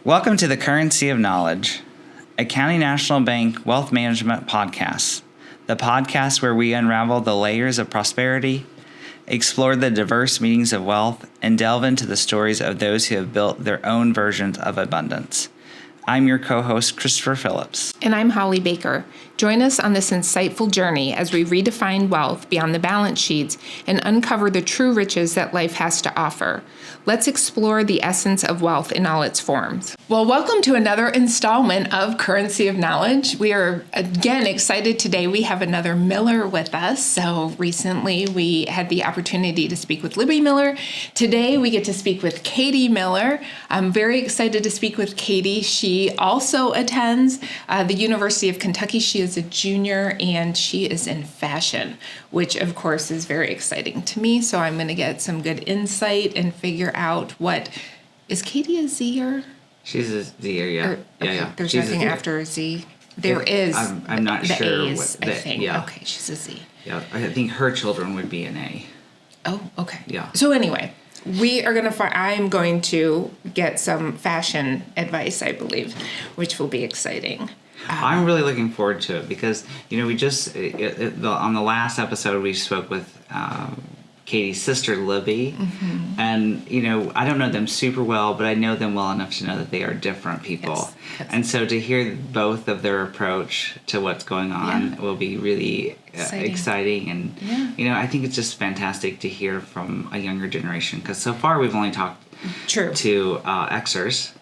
Welcome to the Currency of Knowledge, a County National Bank wealth management podcast, the podcast where we unravel the layers of prosperity, explore the diverse meanings of wealth, and delve into the stories of those who have built their own versions of abundance. I'm your co-host, Christopher Phillips. And I'm Holly Baker. Join us on this insightful journey as we redefine wealth beyond the balance sheets and uncover the true riches that life has to offer. Let's explore the essence of wealth in all its forms. Well, welcome to another installment of Currency of Knowledge. We are, again, excited today. We have another Miller with us. So recently we had the opportunity to speak with Libby Miller. Today we get to speak with Katie Miller. I'm very excited to speak with Katie. She also attends the University of Kentucky. She is a junior and she is in fashion, which of course is very exciting to me. So I'm going to get some good insight and figure out what is Katie a Z-er? She's a Z-er, yeah. Okay, there's She's nothing after a Z. There is. I'm not the sure. A's, I think. Yeah. Okay, she's a Z. Yeah, I think her children would be an A. Oh, okay. Yeah. So anyway, we are going to I'm going to get some fashion advice, I believe, which will be exciting. I'm really looking forward to it because, we just, on the last episode, we spoke with Katie's sister, Libby. Mm-hmm. And, I don't know them super well, but I know them well enough to know that they are different people. Yes. And so to hear both of their approach to what's going on will be really exciting. And, I think it's just fantastic to hear from a younger generation because so far we've only talked to Xers.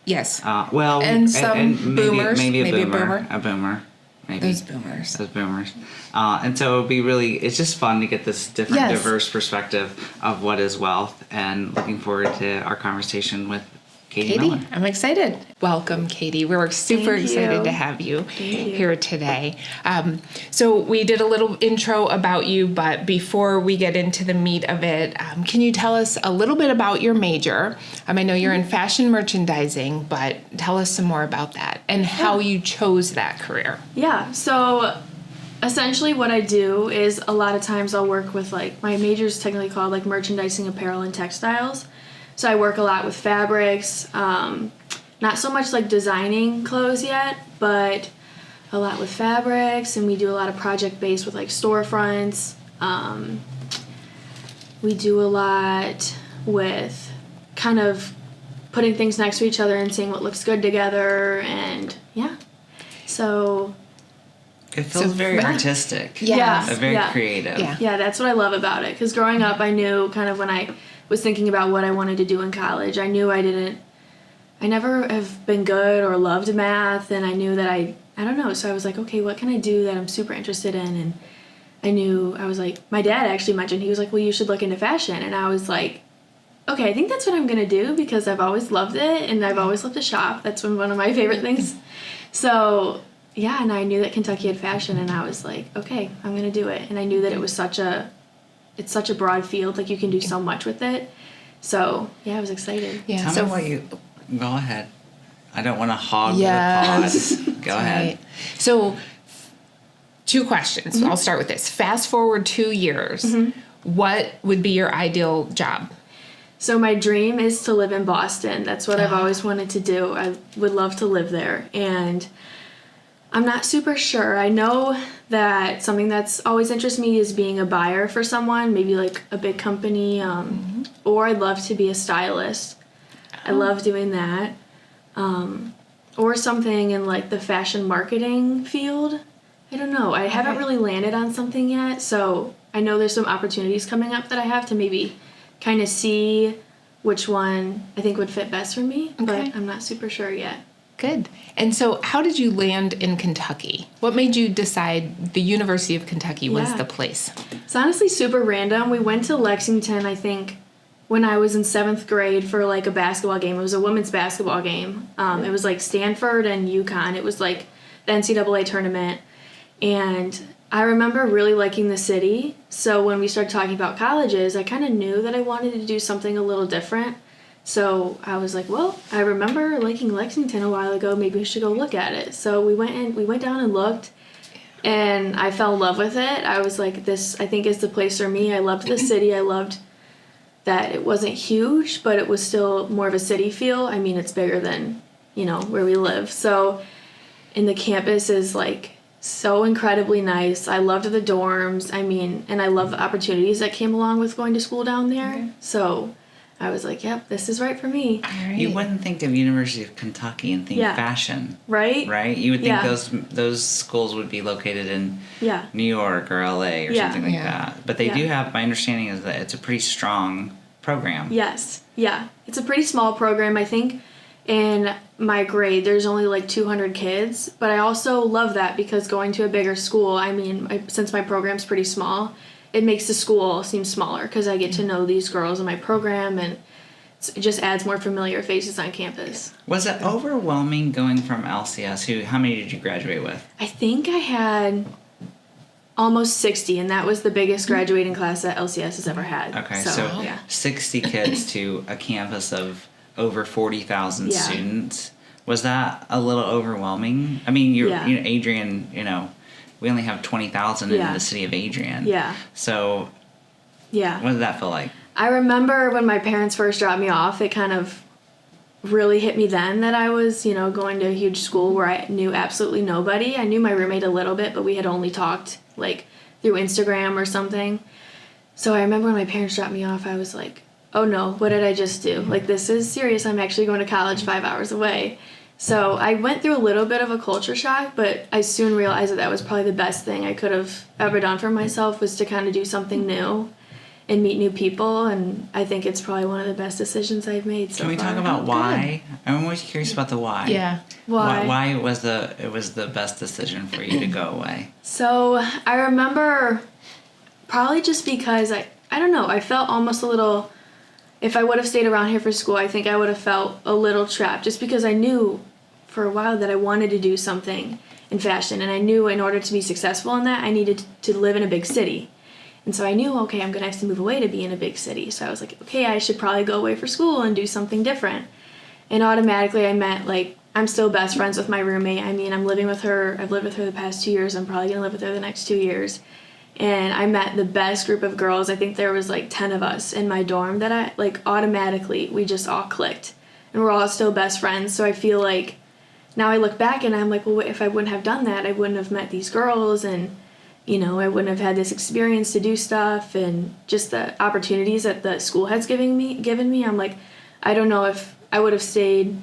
Yes. And some boomers. Maybe a boomer. A boomer. Maybe. Those boomers. And so it's just fun to get this different, diverse perspective of what is wealth, and looking forward to our conversation with Katie Miller. I'm excited. Welcome, Katie. We're super excited to have you here today. So we did a little intro about you, but before we get into the meat of it, can you tell us a little bit about your major? I know you're in fashion merchandising, but tell us some more about that and how you chose that career. Yeah, so essentially what I do is a lot of times I'll work with, my major is technically called merchandising, apparel, and textiles. So I work a lot with fabrics, not so much designing clothes yet, but a lot with fabrics, and we do a lot of project-based with storefronts. We do a lot with kind of putting things next to each other and seeing what looks good together, and so... It feels very artistic. Yeah. Very creative. Yeah, that's what I love about it, because growing up I knew kind of when I was thinking about what I wanted to do in college, I knew I never have been good or loved math, and I knew that I don't know, so I was like, okay, what can I do that I'm super interested in? And I was like, my dad actually mentioned, he was like, well, you should look into fashion, and I was like, okay, I think that's what I'm going to do, because I've always loved it, and I've always loved to shop. That's one of my favorite things. So, yeah, and I knew that Kentucky had fashion, and I was like, okay, I'm going to do it, and I knew that it was it's such a broad field, you can do so much with it. So, yeah, I was excited. Yeah. Tell me what you... Go ahead. I don't want to hog the pod. Go ahead. So, 2 questions. Mm-hmm. I'll start with this. Fast forward 2 years. Mm-hmm. What would be your ideal job? So my dream is to live in Boston. That's what I've always wanted to do. I would love to live there. And I'm not super sure. I know that something that's always interested me is being a buyer for someone, maybe a big company, or I'd love to be a stylist. I love doing that. Or something in the fashion marketing field. I don't know. I haven't really landed on something yet, so I know there's some opportunities coming up that I have to maybe kind of see which one I think would fit best for me, but I'm not super sure yet. Good. And so how did you land in Kentucky? What made you decide the University of Kentucky was the place? It's honestly super random. We went to Lexington, I think, when I was in 7th grade for a basketball game. It was a women's basketball game. It was Stanford and UConn. It was the NCAA tournament. And I remember really liking the city. So when we started talking about colleges, I kind of knew that I wanted to do something a little different. So I was like, well, I remember liking Lexington a while ago. Maybe we should go look at it. So we went down and looked, and I fell in love with it. I was like, this, I think, is the place for me. I loved the city. I loved that it wasn't huge, but it was still more of a city feel. I mean, it's bigger than, where we live. So, and the campus is like so incredibly nice. I loved the dorms. I mean, and I love the opportunities that came along with going to school down there. Okay. So I was like, yep, this is right for me. All right. You wouldn't think of University of Kentucky and think Yeah. fashion, Right? right? You would think Yeah. those schools would be located in Yeah. New York or LA or Yeah. something like Yeah. that. But they Yeah. do have, my understanding is that it's a pretty strong program. Yes. Yeah. It's a pretty small program. I think in my grade there's only like 200 kids, but I also love that because going to a bigger school, I mean, since my program's pretty small, it makes the school seem smaller because I get to know these girls in my program, and it just adds more familiar faces on campus. Was it overwhelming going from LCS? How many did you graduate with? I think I had almost 60, and that was the biggest graduating class that LCS has ever had. Okay, so yeah. 60 kids to a campus of over 40,000 Yeah. students. Was that a little overwhelming? I mean, Yeah. Adrian, we only have 20,000 in Yeah. the city of Adrian. Yeah. So Yeah. what did that feel like? I remember when my parents first dropped me off, it kind of really hit me then that I was, going to a huge school where I knew absolutely nobody. I knew my roommate a little bit, but we had only talked like through Instagram or something. So I remember when my parents dropped me off, I was like, oh no, what did I just do? Like, this is serious. I'm actually going to college 5 hours away. So I went through a little bit of a culture shock, but I soon realized that was probably the best thing I could have ever done for myself, was to kind of do something new and meet new people. And I think it's probably one of the best decisions I've made so Can we far. talk about why? I'm always curious about the why. Yeah. Why? Why it was the best decision for you to go away? So I remember probably just because I don't know, I felt almost a little, if I would have stayed around here for school, I think I would have felt a little trapped, just because I knew for a while that I wanted to do something in fashion, and I knew in order to be successful in that I needed to live in a big city. And so I knew, okay, I'm gonna have to move away to be in a big city. So I was like, okay, I should probably go away for school and do something different. And automatically I met, like, I'm still best friends with my roommate. I mean, I'm living with her. I've lived with her the past 2 years. I'm probably gonna live with her the next 2 years. And I met the best group of girls. I think there was like 10 of us in my dorm that I, like, automatically, we just all clicked. And we're all still best friends. So I feel like now I look back and I'm like, well, if I wouldn't have done that, I wouldn't have met these girls, and I wouldn't have had this experience to do stuff, and just the opportunities that the school has given me. I'm like, I don't know if I would have stayed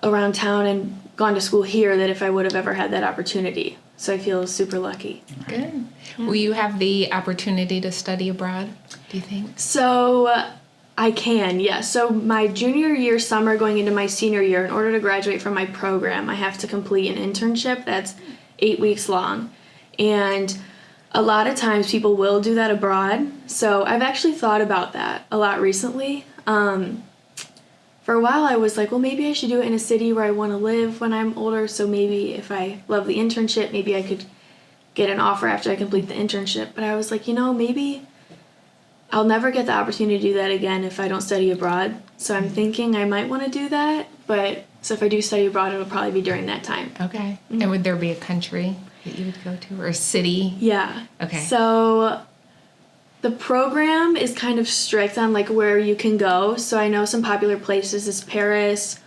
around town and gone to school here, that if I would have ever had that opportunity. So I feel super lucky. Good. Will you have the opportunity to study abroad, do you think? So I can, yes. So my junior year summer going into my senior year, in order to graduate from my program, I have to complete an internship that's 8 weeks long. And a lot of times people will do that abroad. So I've actually thought about that a lot recently. For a while I was like, well, maybe I should do it in a city where I want to live when I'm older. So maybe if I love the internship, maybe I could get an offer after I complete the internship. But I was like, maybe I'll never get the opportunity to do that again if I don't study abroad. So I'm thinking I might want to do that. But so if I do study abroad, it'll probably be during that time. Okay. And would there be a country that you would go to, or a city? Yeah. Okay. So the program is kind of strict on like where you can go. So I know some popular places is Paris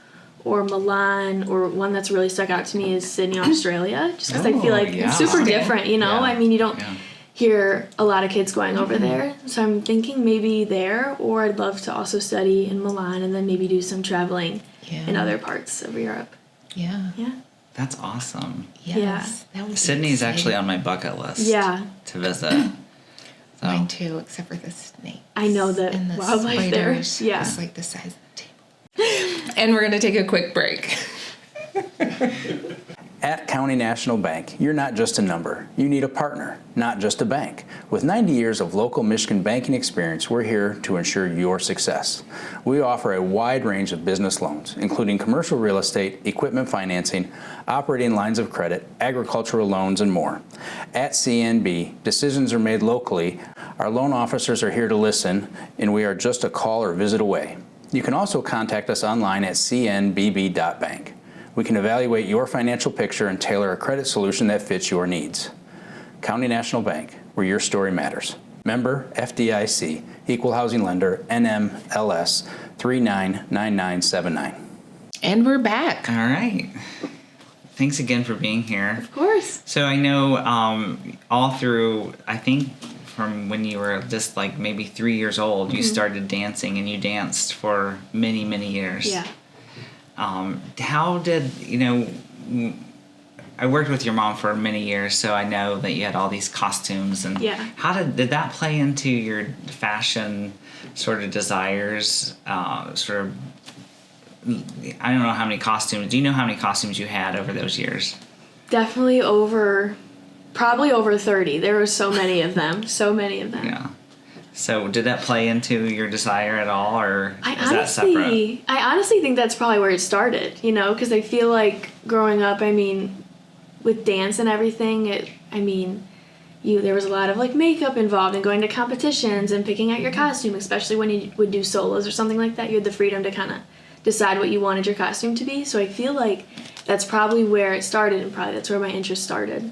or Milan, or one that's really stuck out to me is Sydney, Australia, just because I feel like yeah. it's super Okay. different, Yeah. I mean, you don't Yeah. hear a lot of kids going over there. So I'm thinking maybe there, or I'd love to also study in Milan and then maybe do some traveling Yeah. in other parts of Europe. Yeah. Yeah. That's awesome. Yes. That would be Sydney's exciting. actually on my bucket list. Yeah. To visit. So, Mine too, except for the snakes. I know the and the wildlife there. spiders. Yeah. It's like the size of the table. And we're going to take a quick break. At County National Bank, you're not just a number. You need a partner, not just a bank. With 90 years of local Michigan banking experience, we're here to ensure your success. We offer a wide range of business loans, including commercial real estate, equipment financing, operating lines of credit, agricultural loans, and more. At CNB, decisions are made locally. Our loan officers are here to listen, and we are just a call or visit away. You can also contact us online at cnbb.bank. We can evaluate your financial picture and tailor a credit solution that fits your needs. County National Bank, where your story matters. Member FDIC, Equal Housing Lender, NMLS 399979. And we're back. All right. Thanks again for being here. Of course. So I know all through, I think from when you were just like maybe 3 years old, you started dancing, and you danced for many, many years. Yeah. How did, I worked with your mom for many years, so I know that you had all these costumes, and Yeah. how did that play into your fashion sort of desires? I don't know how many costumes. Do you know how many costumes you had over those years? Definitely probably over 30. There were so many of them. So many of them. Yeah. So did that play into your desire at all, or is that separate? I honestly think that's probably where it started, because I feel like growing up, with dance and everything, there was a lot of like makeup involved and going to competitions and picking out your costume, especially when you would do solos or something like that. You had the freedom to kind of decide what you wanted your costume to be. So I feel like that's probably where it started, and probably that's where my interest started.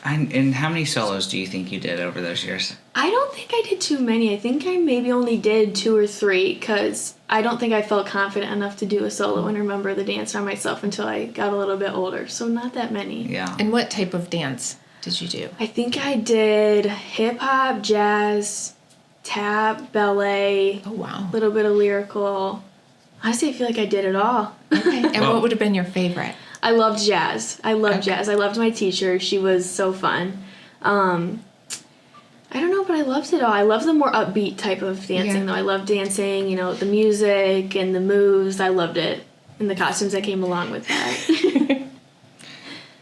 And how many solos do you think you did over those years? I don't think I did too many. I think I maybe only did 2 or 3, because I don't think I felt confident enough to do a solo and remember the dance on myself until I got a little bit older. So not that many. Yeah. And what type of dance did you do? I think I did hip hop, jazz, tap, ballet, Oh, wow. a little bit of lyrical. Honestly, I feel like I did it all. Okay. And Well- what would have been your favorite? I loved jazz. I loved Okay. jazz. I loved my teacher. She was so fun. I don't know, but I loved it all. I love the more upbeat type of dancing, Yeah. though. I love dancing, the music and the moves. I loved it. And the costumes that came along with that.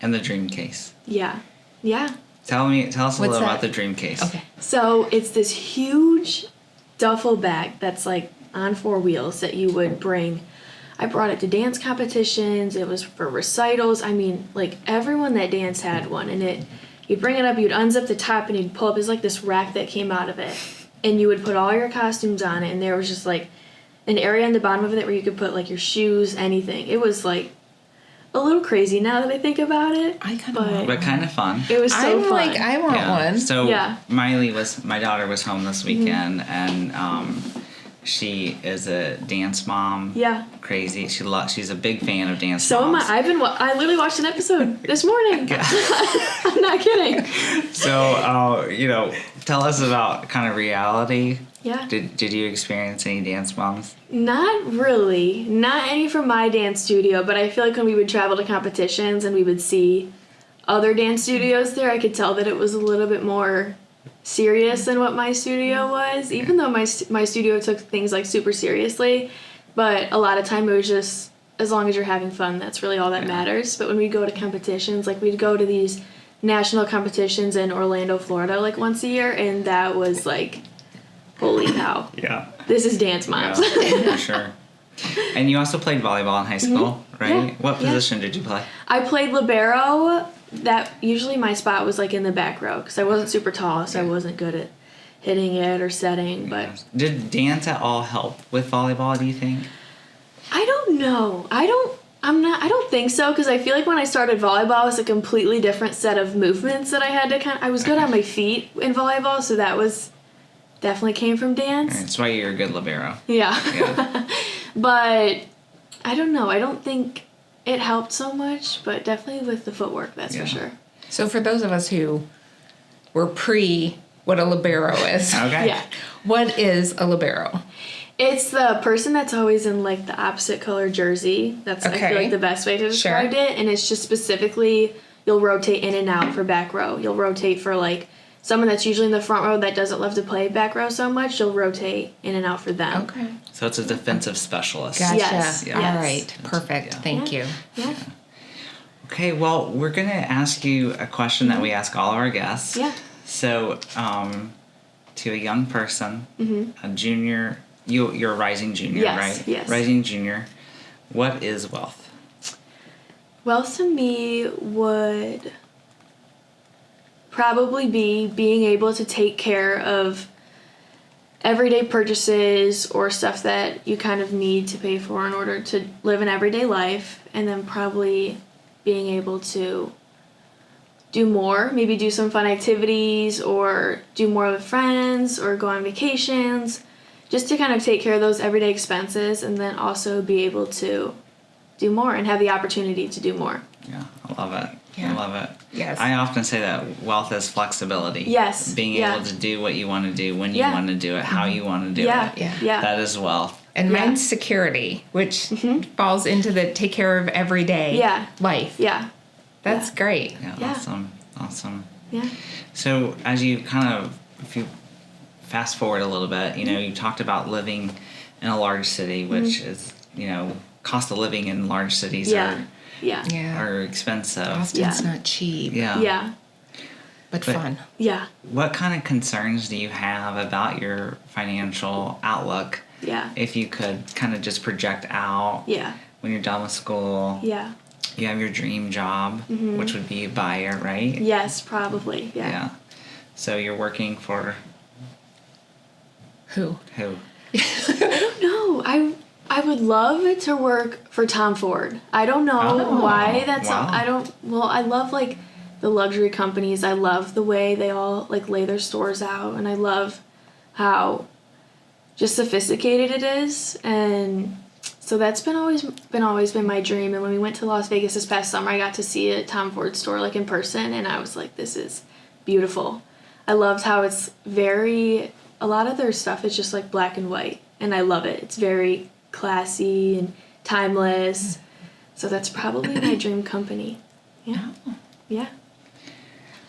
And the dream case. Yeah. Yeah. Tell us a What's little that? about the dream case. Okay. So it's this huge duffel bag that's like on 4 wheels that you would bring. I brought it to dance competitions. It was for recitals. Like everyone that danced had one, and you'd bring it up, you'd unzip the top, and you'd pull up. There's like this rack that came out of it, and you would put all your costumes on it, and there was just like an area on the bottom of it where you could put like your shoes, anything. It was like a little crazy now that I think about it. I kind But- of want But kind of fun. It was so I'm fun. like, I want one. So Yeah. my daughter was home this weekend, and she is a dance mom. Yeah. Crazy. She's a big fan of dance. So am moms. I. I literally watched an episode this morning. I'm not kidding. So tell us about kind of reality. Yeah. Did you experience any dance moms? Not really. Not any from my dance studio, but I feel like when we would travel to competitions and we would see other dance studios there, I could tell that it was a little bit more serious than what my studio was, even though my studio took things like super seriously. But a lot of time it was just, as long as you're having fun, that's really all that matters. But when we go to competitions, like we'd go to these national competitions in Orlando, Florida, like once a year, and that was like, holy cow, Yeah. this is dance moms. Yeah, for sure. And you also played volleyball in high school, right? Mm-hmm. Yeah. What Yeah. position did you play? I played libero. That usually my spot was like in the back row because I wasn't super tall, so I wasn't good at hitting it or setting. But Did dance at all help with volleyball, do you think? I don't know. I don't think so, because I feel like when I started volleyball, it was a completely different set of movements that I had to I was good on my feet in volleyball, so that was definitely came from dance. That's why you're a good libero. Yeah. Yeah. But I don't know. I don't think it helped so much, but definitely with the footwork, that's Yeah. for sure. So for those of us who were pre what a libero is, Okay. Yeah. what is a libero? It's the person that's always in like the opposite color jersey. That's I Okay. feel like the best way to describe Sure. it. And it's just specifically you'll rotate in and out for back row. You'll rotate for like someone that's usually in the front row that doesn't love to play back row so much. You'll rotate in and out for them. Okay. So it's a defensive specialist. Gotcha. Yes. Yeah. All Yes. right. Perfect. Yeah. Thank you. Yeah. Okay, well, we're going to ask you a question that we ask all of our guests. Yeah. So, to a young person, a junior, you're a rising junior, Yes, right? yes. Rising junior. What is wealth? Wealth to me would probably be being able to take care of everyday purchases or stuff that you kind of need to pay for in order to live an everyday life, and then probably being able to do more, maybe do some fun activities or do more with friends or go on vacations, just to kind of take care of those everyday expenses and then also be able to do more and have the opportunity to do more. Yeah, I love it. Yeah. I love it. Yes. I often say that wealth is flexibility. Yes, Being yeah. able to do what you want to do, when you Yeah. want to do it, how you want to do Yeah, it. Yeah. yeah. That is wealth. And Yeah. mine's security, which falls into the take care of everyday Yeah. life. Yeah, That's great. Yeah, Yeah. awesome. yeah. So as you if you fast forward a little bit, you talked about living in a large city, which is, cost of living in large cities Yeah, yeah, Yeah. are expensive. Boston's Yeah. not cheap, Yeah. yeah, but But- fun. yeah, What kind of concerns do you have about your financial outlook? yeah, If you could kind of just project out yeah, when you're done with school, yeah. you have your dream job, which would be a buyer, right? Yes, probably. Yeah. So you're working for Who? who? No, I would love to work for Tom Ford. I don't know Oh, why that's wow. I love like the luxury companies. I love the way they all like lay their stores out, and I love how just sophisticated it is, and so that's always been my dream. And when we went to Las Vegas this past summer, I got to see a Tom Ford store like in person, and I was like, this is beautiful. I loved how it's a lot of their stuff is just like black and white, and I love it. It's very classy and timeless. So that's probably my dream company. Yeah. Yeah.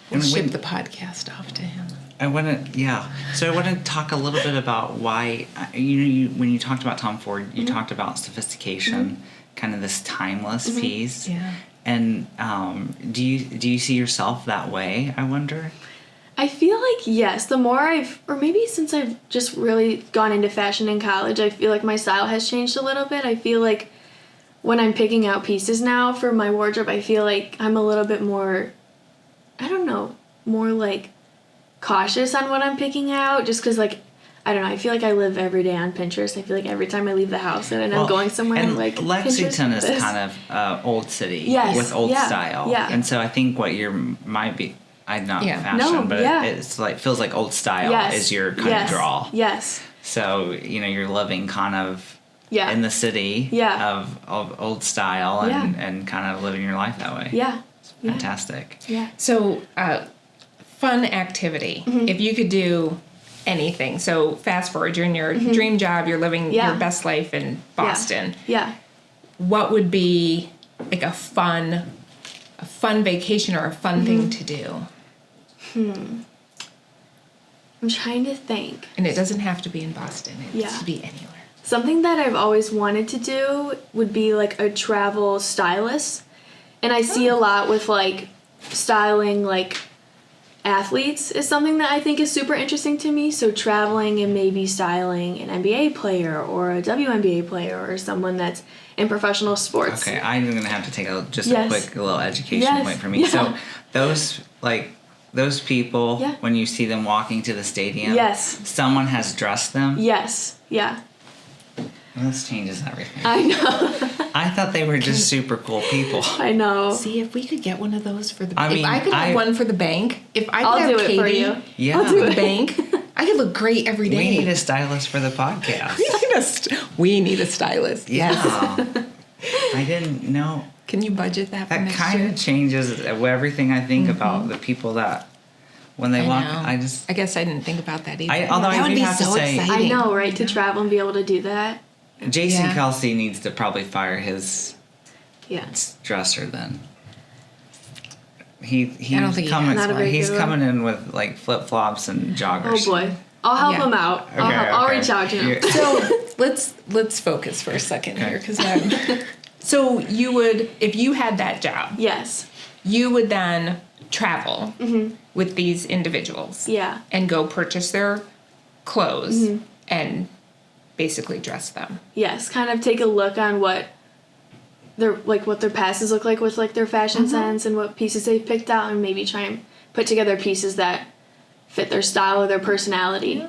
We'll And ship when- the podcast off to him. I want to, So I want to talk a little bit about why, when you talked about Tom Ford, you talked about sophistication, kind of this timeless piece. Yeah. And do you see yourself that way, I wonder? I feel like yes, the more or maybe since I've just really gone into fashion in college, I feel like my style has changed a little bit. I feel like when I'm picking out pieces now for my wardrobe, I feel like I'm a little bit more, I don't know, more like cautious on what I'm picking out, just because like, I don't know, I feel like I live every day on Pinterest. I feel like every time I leave the house and I'm going somewhere, and I'm like, Lexington Pinterest is this. kind of old city Yes, with old yeah, style. yeah. And so I think what might be, I'm not Yeah. fashion, No, but yeah. it's like feels like old style Yes, is your kind yes, of draw. Yes. So you're living kind of Yeah. in the city Yeah. of old style and kind of living your life that way. Yeah. Yeah. Fantastic. Yeah. So, fun activity. If you could do anything. So, fast forward, you're in your dream job, you're living Yeah. your best life in Boston. Yeah. What would be like a fun vacation or a fun thing to do? I'm trying to think. And it doesn't have to be in Boston. It Yeah. could be anywhere. Something that I've always wanted to do would be like a travel stylist. And I see a lot with like styling like athletes is something that I think is super interesting to me. So traveling and maybe styling an NBA player or a WNBA player or someone that's in professional sports. Okay, I'm gonna have to take a Yes. quick little education Yes, point for me. yeah. So those people, Yeah. when you see them walking to the stadium, Yes. someone has dressed them. Yes. Yeah. Well, this changes everything. I know. I thought they were just super cool people. I know. See, if we could get one of those for the I if mean, I could have one for the bank, if I could I'll have do it Katie for you. Yeah. I'll do for the it. bank, I could look great every day. We need a stylist for the podcast. We need a stylist. Yeah. Yes. I didn't know. Can you budget that for That next kind year? of changes everything I think about the people that when they walk. know. I guess I didn't think about that either. although that I would do be have to so say- exciting. I know, right? To travel and be able to do that. Jason Yeah. Kelsey needs to probably fire his Yeah. dresser then. He's I don't think he coming. has Not a very He's good one. coming in with like flip flops and joggers. Oh boy. I'll help Yeah. him out. Okay, I'll okay. reach out to him. You- So let's focus for a second here, because so you would, if you had that job, Yes. you would then travel with these individuals, Yeah. and go purchase their clothes and basically dress them. Yes. Kind of take a look on what their passes look like with like their fashion sense and what pieces they've picked out, and maybe try and put together pieces that fit their style or their personality.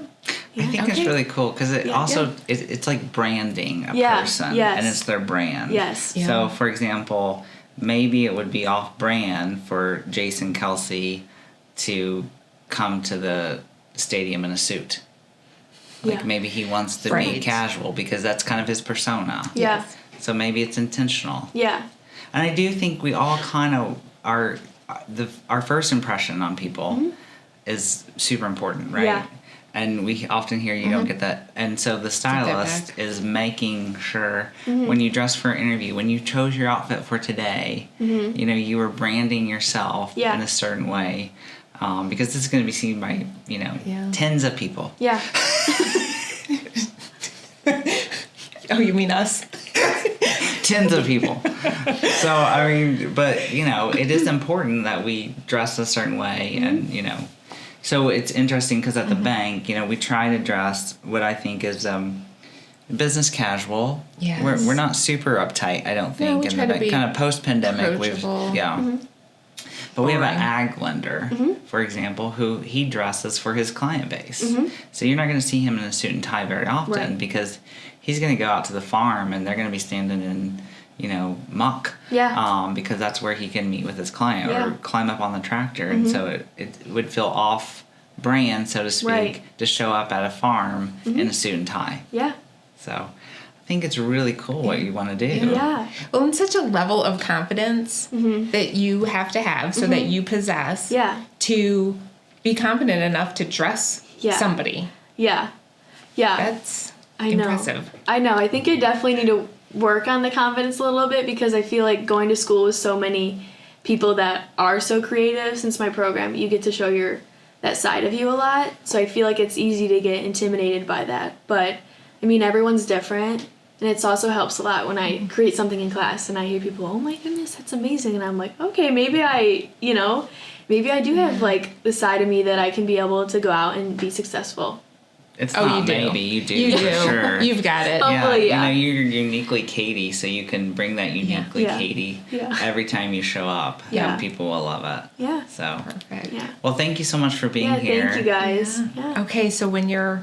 I think it's Okay. really cool because it Yeah, also yeah. it's like branding a Yeah, person, yes. and it's their brand. Yes. Yeah. So, for example, maybe it would be off brand for Jason Kelsey to come to the stadium in a suit. Like Yeah. maybe he wants to be Right. casual because that's kind of his persona. Yeah. Yes. So maybe it's intentional. Yeah. And I do think we all kind of are our first impression on people is super important, right? Yeah. And we often hear you don't get that. And so the stylist back. is making sure when you dress for an interview, when you chose your outfit for today, you know, you were branding yourself Yeah. in a certain way. Because this is going to be seen by, you know, Yeah. tens of people. Yeah. Oh, you mean us? Tens of people. So, I mean, but, you know, it is important that we dress a certain way and, you know. So it's interesting because at the bank, you know, we try to dress what I think is business casual. Yes. We're not super uptight, I don't think. we in try the to bank. be Kind of post-pandemic. approachable. Yeah. But we have an Boring. ag lender, for example, who he dresses for his client base. So you're not going to see him in a suit and tie very often Right. because he's going to go out to the farm and they're going to be standing in, you know, muck. Yeah. Because that's where he can meet with his client Yeah. or climb up on the tractor. And so it would feel off brand, so to speak, Right. to show up at a farm in a suit and tie. Yeah. So I think it's really cool what you want to do. Yeah. Well, and such a level of confidence that you have to have so that you possess Yeah. to be confident enough to dress Yeah. somebody. Yeah. Yeah. That's I know. impressive. I know. I think I definitely need to work on the confidence a little bit because I feel like going to school with so many people that are so creative since my program, you get to show that side of you a lot. So I feel like it's easy to get intimidated by that. But I mean, everyone's different. And it also helps a lot when I create something in class and I hear people, oh my goodness, that's amazing. And I'm like, okay, maybe I do have like the side of me that I can be able to go out and be successful. It's Oh, not you do. maybe, you do. You for do. Sure. You've got it. Oh. Hopefully, yeah. You know, you're uniquely Katie, so you can bring that uniquely Yeah. Katie Yeah. every time you show up. Yeah. And people will love it. Yeah. So, Perfect. Yeah. well, thank you so much for being Yeah, here. thank you guys. Yeah. Okay, so when you're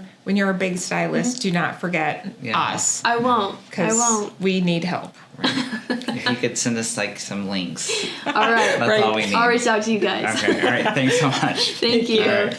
a big stylist, do not forget Yeah. us I won't. I because won't. we need help. If you could send us like some links, All right. that's all we need. I'll reach out to you guys. Okay, all right. Thanks so much. Thank you. All right.